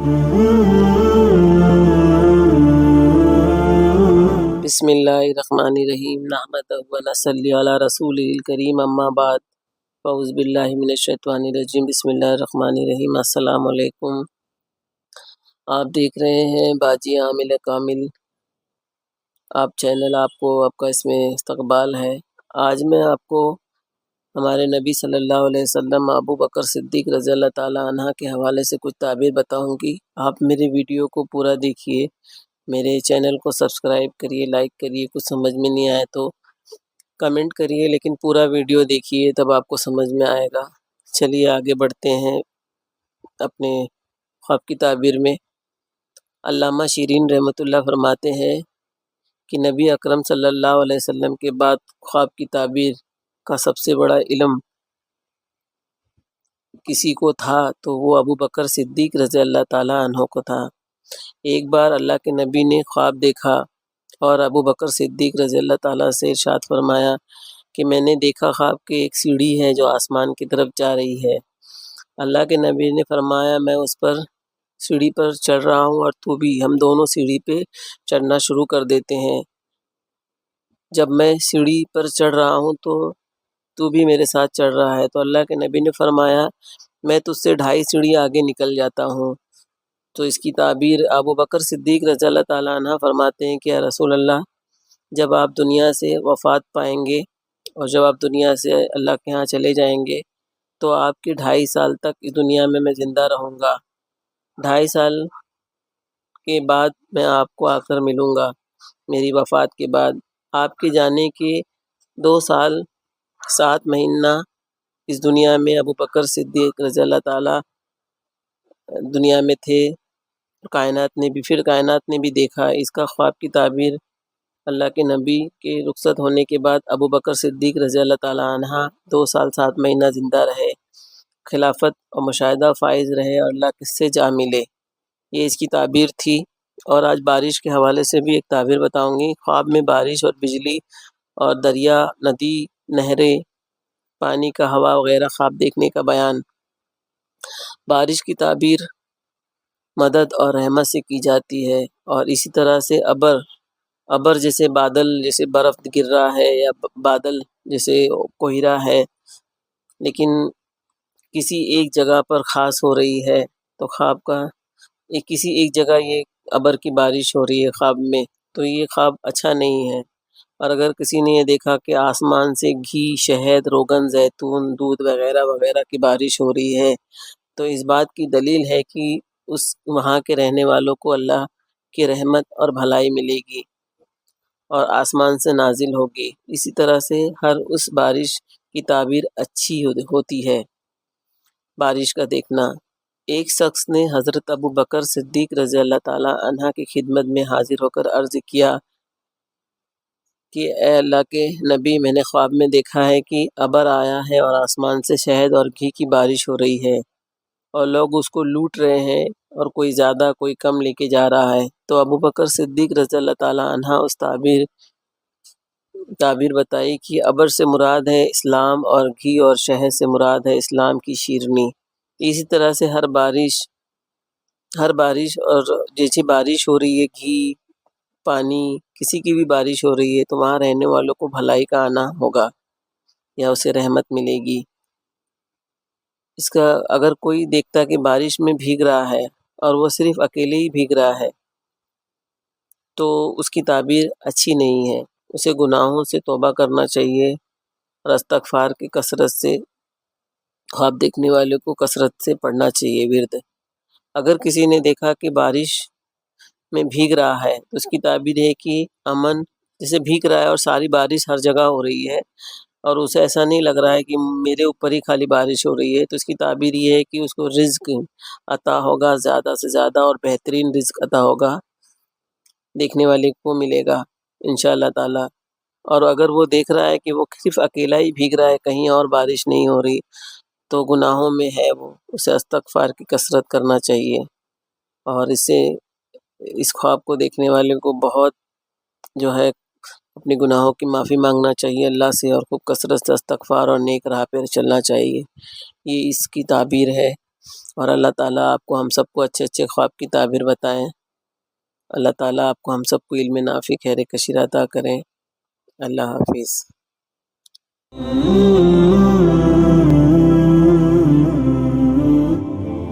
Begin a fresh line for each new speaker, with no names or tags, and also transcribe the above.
بسم اللہ الرحمن الرحیم نحمدہ و نصلی علی رسول الکریم اما بعد اعوذ باللہ من الشیطان الرجیم بسم اللہ الرحمن الرحیم السلام علیکم۔ آپ دیکھ رہے ہیں باجی عامل کامل آپ چینل، آپ کا اس میں استقبال ہے۔ آج میں آپ کو ہمارے نبی صلی اللہ علیہ وسلم ابو بکر صدیق رضی اللہ تعالیٰ عنہ کے حوالے سے کچھ تعبیر بتاؤں گی۔ آپ میرے ویڈیو کو پورا دیکھیے، میرے چینل کو سبسکرائب کریے، لائک کریے، کچھ سمجھ میں نہیں آئے تو کمنٹ کریے، لیکن پورا ویڈیو دیکھیے تب آپ کو سمجھ میں آئے گا۔ چلیے آگے بڑھتے ہیں اپنے خواب کی تعبیر میں۔ علامہ شیرین رحمۃ اللہ فرماتے ہیں کہ نبی اکرم صلی اللہ علیہ وسلم کے بعد خواب کی تعبیر کا سب سے بڑا علم کسی کو تھا تو وہ ابو بکر صدیق رضی اللہ تعالیٰ عنہ کو تھا۔ ایک بار اللہ کے نبی نے خواب دیکھا اور ابو بکر صدیق رضی اللہ تعالیٰ سے ارشاد فرمایا کہ میں نے دیکھا خواب کہ ایک سیڑھی ہے جو آسمان کی طرف جا رہی ہے۔ اللہ کے نبی نے فرمایا میں اس پر سیڑھی پر چڑھ رہا ہوں اور تو بھی، ہم دونوں سیڑھی پہ چڑھنا شروع کر دیتے ہیں۔ جب میں سیڑھی پر چڑھ رہا ہوں تو بھی میرے ساتھ چڑھ رہا ہے، تو اللہ کے نبی نے فرمایا میں تجھ سے 2.5 سیڑھی آگے نکل جاتا ہوں۔ تو اس کی تعبیر ابو بکر صدیق رضی اللہ تعالیٰ عنہ فرماتے ہیں کہ یا رسول اللہ، جب آپ دنیا سے وفات پائیں گے اور جب آپ دنیا سے اللہ کے ہاں چلے جائیں گے تو آپ کے 2.5 سال تک اس دنیا میں زندہ رہوں گا۔ 2.5 سال کے بعد میں آپ کو آ کر ملوں گا میری وفات کے بعد۔ آپ کے جانے کے 2 سال 7 مہینہ اس دنیا میں ابو بکر صدیق رضی اللہ تعالیٰ دنیا میں تھے۔ کائنات نے بھی دیکھا اس کا خواب کی تعبیر۔ اللہ کے نبی کے رخصت ہونے کے بعد ابو بکر صدیق رضی اللہ تعالیٰ عنہ 2 سال 7 مہینہ زندہ رہے، خلافت اور مشاہدہ فائز رہے اور اللہ کس سے جا ملے، یہ اس کی تعبیر تھی۔ اور آج بارش کے حوالے سے بھی ایک تعبیر بتاؤں گی۔ خواب میں بارش اور بجلی اور دریا، ندی، نہریں، پانی کا ہوا وغیرہ خواب دیکھنے کا بیان۔ بارش کی تعبیر مدد اور رحمت سے کی جاتی ہے، اور اسی طرح سے ابر جیسے بادل، جیسے برف گر رہا ہے یا بادل جیسے کوہرا ہے، لیکن کسی ایک جگہ پر خاص ہو رہی ہے، تو خواب کا کسی ایک جگہ یہ ابر کی بارش ہو رہی ہے خواب میں، تو یہ خواب اچھا نہیں ہے۔ اور اگر کسی نے یہ دیکھا کہ آسمان سے گھی، شہد، روغن، زیتون، دودھ وغیرہ وغیرہ کی بارش ہو رہی ہے، تو اس بات کی دلیل ہے کہ وہاں کے رہنے والوں کو اللہ کی رحمت اور بھلائی ملے گی اور آسمان سے نازل ہوگی۔ اسی طرح سے ہر اس بارش کی تعبیر اچھی ہوتی ہے۔ بارش کا دیکھنا، ایک شخص نے حضرت ابو بکر صدیق رضی اللہ تعالیٰ عنہ کی خدمت میں حاضر ہو کر عرض کیا کہ اے اللہ کے نبی، میں نے خواب میں دیکھا ہے کہ ابر آیا ہے اور آسمان سے شہد اور گھی کی بارش ہو رہی ہے اور لوگ اس کو لوٹ رہے ہیں، اور کوئی زیادہ کوئی کم لے کے جا رہا ہے۔ تو ابو بکر صدیق رضی اللہ تعالیٰ عنہ اس تعبیر بتائی کہ ابر سے مراد ہے اسلام اور گھی اور شہد سے مراد ہے اسلام کی شیرنی۔ اسی طرح سے ہر بارش اور جیسی بارش ہو رہی ہے، گھی، پانی، کسی کی بھی بارش ہو رہی ہے تو وہاں رہنے والوں کو بھلائی کا آنا ہوگا یا اسے رحمت ملے گی۔ اس کا اگر کوئی دیکھتا کہ بارش میں بھیگ رہا ہے اور وہ صرف اکیلے ہی بھیگ رہا ہے تو اس کی تعبیر اچھی نہیں ہے، اسے گناہوں سے توبہ کرنا چاہیے اور استغفار کی کثرت سے، خواب دیکھنے والے کو کثرت سے پڑھنا چاہیے ورد۔ اگر کسی نے دیکھا کہ بارش میں بھیگ رہا ہے تو اس کی تعبیر ہے کہ امن، جیسے بھیگ رہا ہے اور ساری بارش ہر جگہ ہو رہی ہے اور اسے ایسا نہیں لگ رہا ہے کہ میرے اوپر ہی خالی بارش ہو رہی ہے، تو اس کی تعبیر یہ ہے کہ اس کو رزق عطا ہوگا، زیادہ سے زیادہ اور بہترین رزق عطا ہوگا، دیکھنے والے کو ملے گا انشاءاللہ تعالی۔ اور اگر وہ دیکھ رہا ہے کہ وہ صرف اکیلا ہی بھیگ رہا ہے، کہیں اور بارش نہیں ہو رہی، تو گناہوں میں ہے، وہ اسے استغفار کی کثرت کرنا چاہیے، اور اس خواب کو دیکھنے والے کو بہت جو ہے اپنے گناہوں کی معافی مانگنا چاہیے اللہ سے، اور خوب کثرت سے استغفار اور نیک راہ پر چلنا چاہیے۔ یہ اس کی تعبیر ہے۔ اور اللہ تعالیٰ آپ کو ہم سب کو اچھے اچھے خواب کی تعبیر بتائیں۔ اللہ تعالیٰ آپ کو ہم سب کو علم نافع خیر کثیر عطا کریں۔ اللہ حافظ۔